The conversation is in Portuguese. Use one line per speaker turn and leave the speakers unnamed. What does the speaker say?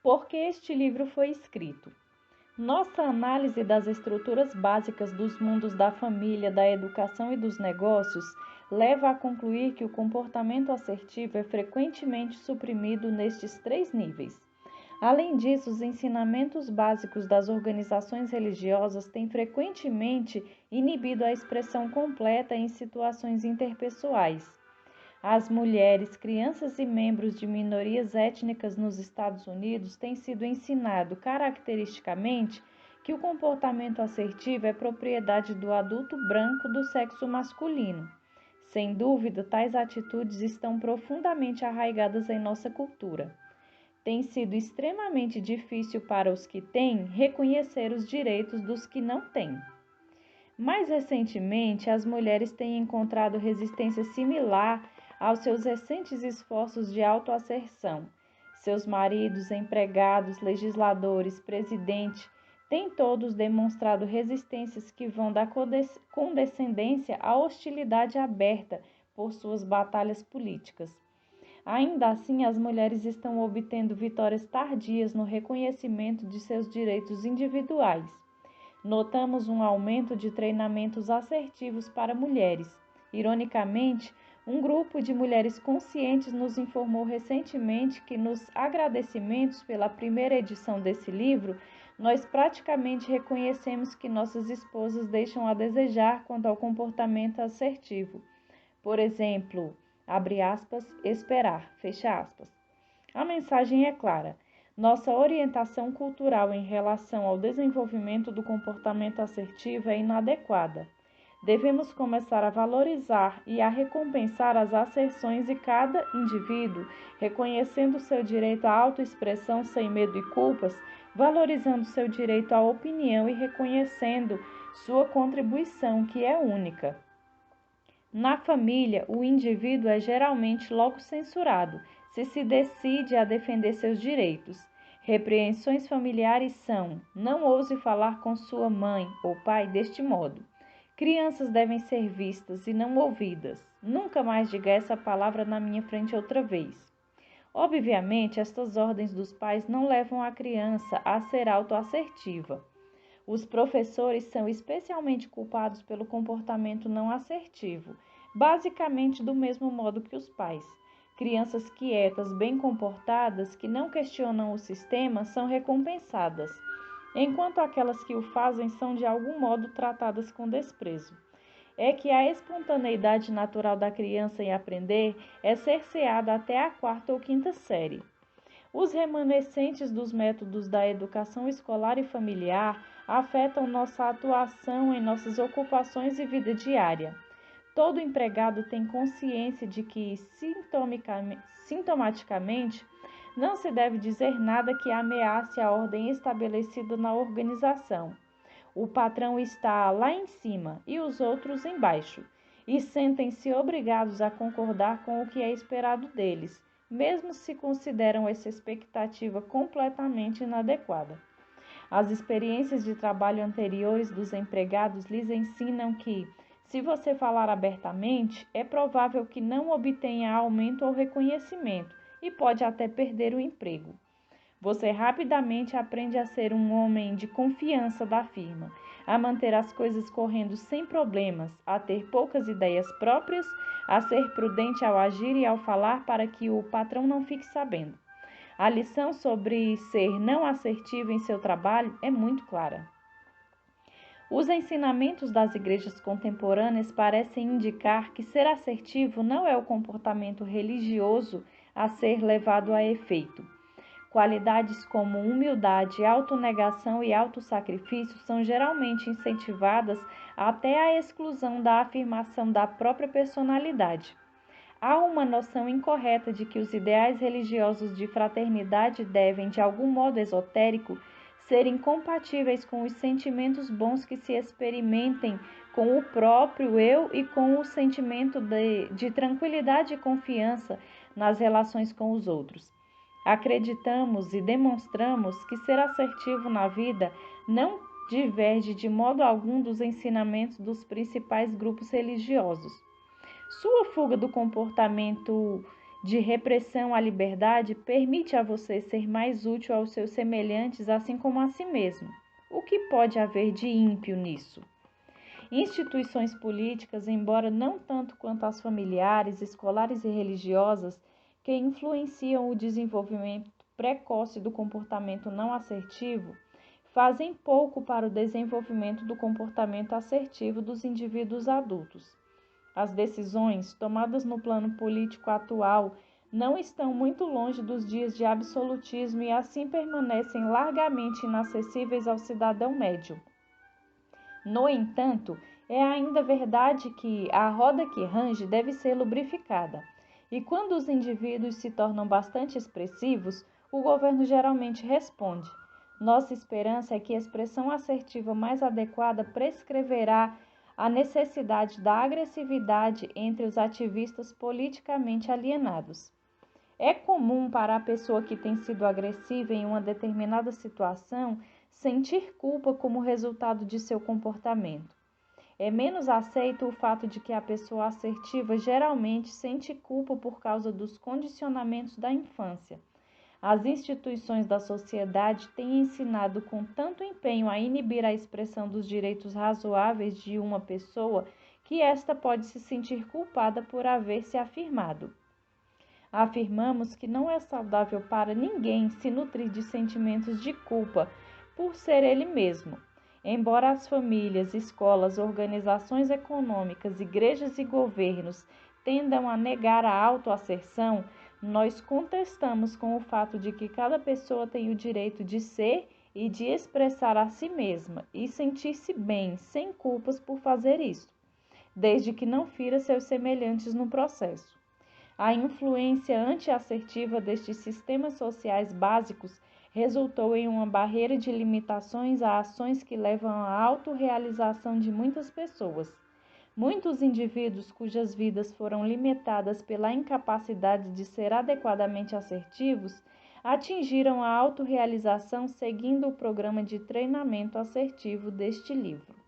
Por que este livro foi escrito? Nossa análise das estruturas básicas dos mundos da família, da educação e dos negócios leva a concluir que o comportamento assertivo é frequentemente suprimido nestes três níveis. Além disso, os ensinamentos básicos das organizações religiosas têm frequentemente inibido a expressão completa em situações interpessoais. As mulheres, crianças e membros de minorias étnicas nos Estados Unidos têm sido ensinado caracteristicamente que o comportamento assertivo é propriedade do adulto branco do sexo masculino. Sem dúvida, tais atitudes estão profundamente arraigadas em nossa cultura. Tem sido extremamente difícil para os que têm reconhecer os direitos dos que não têm. Mais recentemente, as mulheres têm encontrado resistência similar aos seus recentes esforços de autoasserção. Seus maridos, empregados, legisladores, presidente, têm todos demonstrado resistências que vão da condescendência à hostilidade aberta por suas batalhas políticas. Ainda assim, as mulheres estão obtendo vitórias tardias no reconhecimento de seus direitos individuais. Notamos um aumento de treinamentos assertivos para mulheres. Ironicamente, um grupo de mulheres conscientes nos informou recentemente que nos agradecimentos pela primeira edição desse livro, nós praticamente reconhecemos que nossas esposas deixam a desejar quanto ao comportamento assertivo. Por exemplo, abre aspas, esperar, fecha aspas. A mensagem é clara. Nossa orientação cultural em relação ao desenvolvimento do comportamento assertivo é inadequada. Devemos começar a valorizar e a recompensar as asserções de cada indivíduo, reconhecendo seu direito à autoexpressão sem medo e culpas, valorizando seu direito à opinião e reconhecendo sua contribuição, que é única. Na família, o indivíduo é geralmente logo censurado, se decide a defender seus direitos. Repreensões familiares são: não ouse falar com sua mãe ou pai deste modo. Crianças devem ser vistas e não ouvidas. Nunca mais diga essa palavra na minha frente outra vez. Obviamente, estas ordens dos pais não levam a criança a ser autoassertiva. Os professores são especialmente culpados pelo comportamento não assertivo, basicamente do mesmo modo que os pais. Crianças quietas, bem comportadas, que não questionam o sistema, são recompensadas, enquanto aquelas que o fazem são de algum modo tratadas com desprezo. É que a espontaneidade natural da criança em aprender é cerceada até a quarta ou quinta série. Os remanescentes dos métodos da educação escolar e familiar afetam nossa atuação em nossas ocupações e vida diária. Todo empregado tem consciência de que, sintomaticamente, não se deve dizer nada que ameace a ordem estabelecida na organização. O patrão está lá em cima e os outros embaixo, e sentem-se obrigados a concordar com o que é esperado deles, mesmo se consideram essa expectativa completamente inadequada. As experiências de trabalho anteriores dos empregados lhes ensinam que, se você falar abertamente, é provável que não obtenha aumento ou reconhecimento e pode até perder o emprego. Você rapidamente aprende a ser um homem de confiança da firma, a manter as coisas correndo sem problemas, a ter poucas ideias próprias, a ser prudente ao agir e ao falar para que o patrão não fique sabendo. A lição sobre ser não assertivo em seu trabalho é muito clara. Os ensinamentos das igrejas contemporâneas parecem indicar que ser assertivo não é o comportamento religioso a ser levado a efeito. Qualidades como humildade, autonegação e autossacrifício são geralmente incentivadas até a exclusão da afirmação da própria personalidade. Há uma noção incorreta de que os ideais religiosos de fraternidade devem, de algum modo esotérico, ser incompatíveis com os sentimentos bons que se experimentem com o próprio eu e com o sentimento de tranquilidade e confiança nas relações com os outros. Acreditamos e demonstramos que ser assertivo na vida não diverge de modo algum dos ensinamentos dos principais grupos religiosos. Sua fuga do comportamento de repressão à liberdade permite a você ser mais útil aos seus semelhantes, assim como a si mesmo. O que pode haver de ímpio nisso? Instituições políticas, embora não tanto quanto as familiares, escolares e religiosas, que influenciam o desenvolvimento precoce do comportamento não assertivo, fazem pouco para o desenvolvimento do comportamento assertivo dos indivíduos adultos. As decisões tomadas no plano político atual não estão muito longe dos dias de absolutismo e assim permanecem largamente inacessíveis ao cidadão médio. No entanto, é ainda verdade que a roda que range deve ser lubrificada, e quando os indivíduos se tornam bastante expressivos, o governo geralmente responde. Nossa esperança é que a expressão assertiva mais adequada prescreverá a necessidade da agressividade entre os ativistas politicamente alienados. É comum para a pessoa que tem sido agressiva em uma determinada situação sentir culpa como resultado de seu comportamento. É menos aceito o fato de que a pessoa assertiva geralmente sente culpa por causa dos condicionamentos da infância. As instituições da sociedade têm ensinado com tanto empenho a inibir a expressão dos direitos razoáveis de uma pessoa que esta pode se sentir culpada por haver se afirmado. Afirmamos que não é saudável para ninguém se nutrir de sentimentos de culpa por ser ele mesmo. Embora as famílias, escolas, organizações econômicas, igrejas e governos tendam a negar a autoasserção, nós contestamos com o fato de que cada pessoa tem o direito de ser e de expressar a si mesma e sentir-se bem, sem culpas por fazer isso, desde que não fira seus semelhantes no processo. A influência antiassertiva destes sistemas sociais básicos resultou em uma barreira de limitações a ações que levam à autorrealização de muitas pessoas. Muitos indivíduos cujas vidas foram limitadas pela incapacidade de ser adequadamente assertivos atingiram a autorrealização seguindo o programa de treinamento assertivo deste livro.